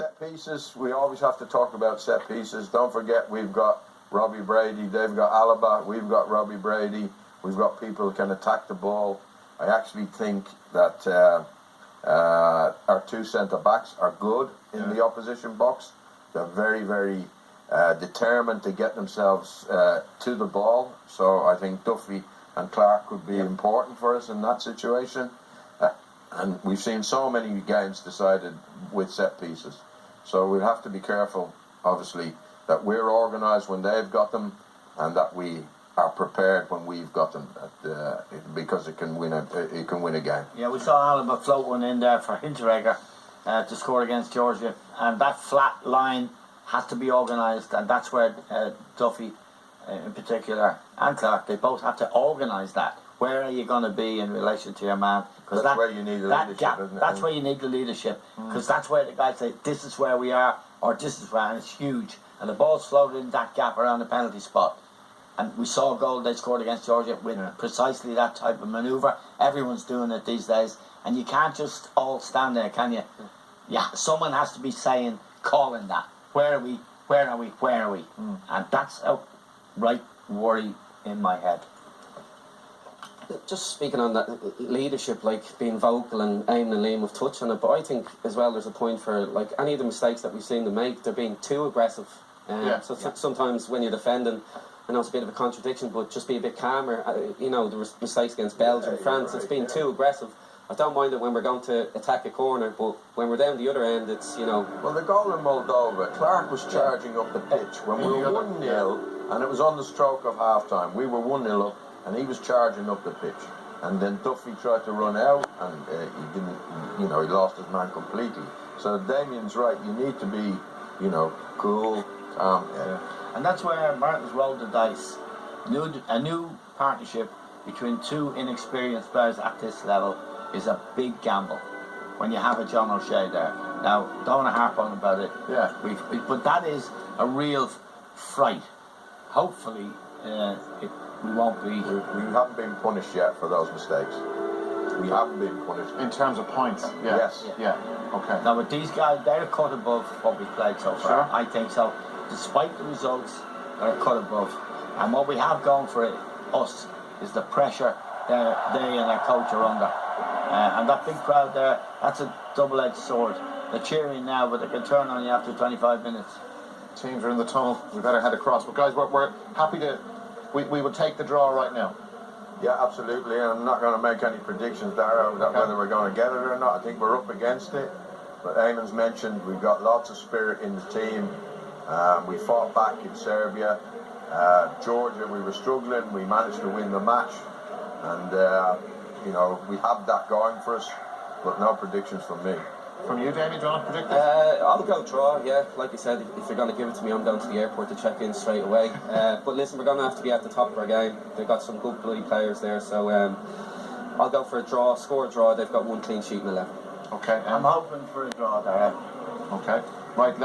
set pieces, we always have to talk about set pieces. Don't forget we've got Robbie Brady, they've got Alaba, we've got Robbie Brady, we've got people who can attack the ball. I actually think that our two centre-backs are good in the opposition box. They're very, very determined to get themselves to the ball. So I think Duffy and Clark would be important for us in that situation. And we've seen so many games decided with set pieces. So we have to be careful, obviously, that we're organised when they've got them and that we are prepared when we've got them, because it can win a game. Yeah, we saw Alaba float one in there for Hinteregger to score against Georgia, and that flat line has to be organised, and that's where Duffy in particular and Clark, they both have to organise that. Where are you going to be in relation to your man? Because that's where you need the leadership, isn't it? That's where you need the leadership, because that's where the guys say, this is where we are, or this is where, and it's huge. And the ball's floated in that gap around the penalty spot. And we saw a goal they scored against Georgia with precisely that type of manoeuvre. Everyone's doing it these days. And you can't just all stand there, can you? Yeah, someone has to be saying, calling that. Where are we? Where are we? Where are we? And that's a right worry in my head. Just speaking on that leadership, like being vocal, and Eamon and Liam have touched on it, but I think as well there's a point for like any of the mistakes that we've seen them make, they're being too aggressive. Sometimes when you're defending, I know it's a bit of a contradiction, but just be a bit calmer. You know, there was mistakes against Belgium, France, it's been too aggressive. I don't mind it when we're going to attack a corner, but when we're down the other end, it's, you know... Well, the goal in Moldova, Clark was charging up the pitch when we were 1-0, and it was on the stroke of half-time. We were 1-0 up, and he was charging up the pitch. And then Duffy tried to run out, and he didn't, you know, he lost his man completely. So Damien's right, you need to be, you know, cool, calm. And that's where Martin's rolled the dice. A new partnership between two inexperienced players at this level is a big gamble when you have a John O'Shea there. Now, don't want to harp on about it. Yeah. But that is a real fright. Hopefully, we won't be. We haven't been punished yet for those mistakes. We haven't been punished. In terms of points? Yeah. Yes. Yeah. Okay. Now, with these guys, they're cut above what we've played so far. I think so. Despite the results, they're cut above. And what we have going for us is the pressure they and their coach are under. And that big crowd there, that's a double-edged sword. They're cheering now, but they can turn on you after 25 minutes. Teams are in the tunnel. We better head across. But guys, we're happy to... We would take the draw right now. Yeah, absolutely. I'm not going to make any predictions there about whether we're going to get it or not. I think we're up against it. But Eamon's mentioned we've got lots of spirit in the team. We fought back in Serbia. Georgia, we were struggling. We managed to win the match. And, you know, we have that going for us. But no predictions from me. From you, Damien, do you want to predict this? I'll go draw, yeah. Like you said, if you're going to give it to me, I'm going to the airport to check in straight away. But listen, we're going to have to be at the top of our game. They've got some good bloody players there, so I'll go for a draw, score a draw. They've got one clean sheet in 11. Okay. I'm hoping for a draw there. Okay. Right.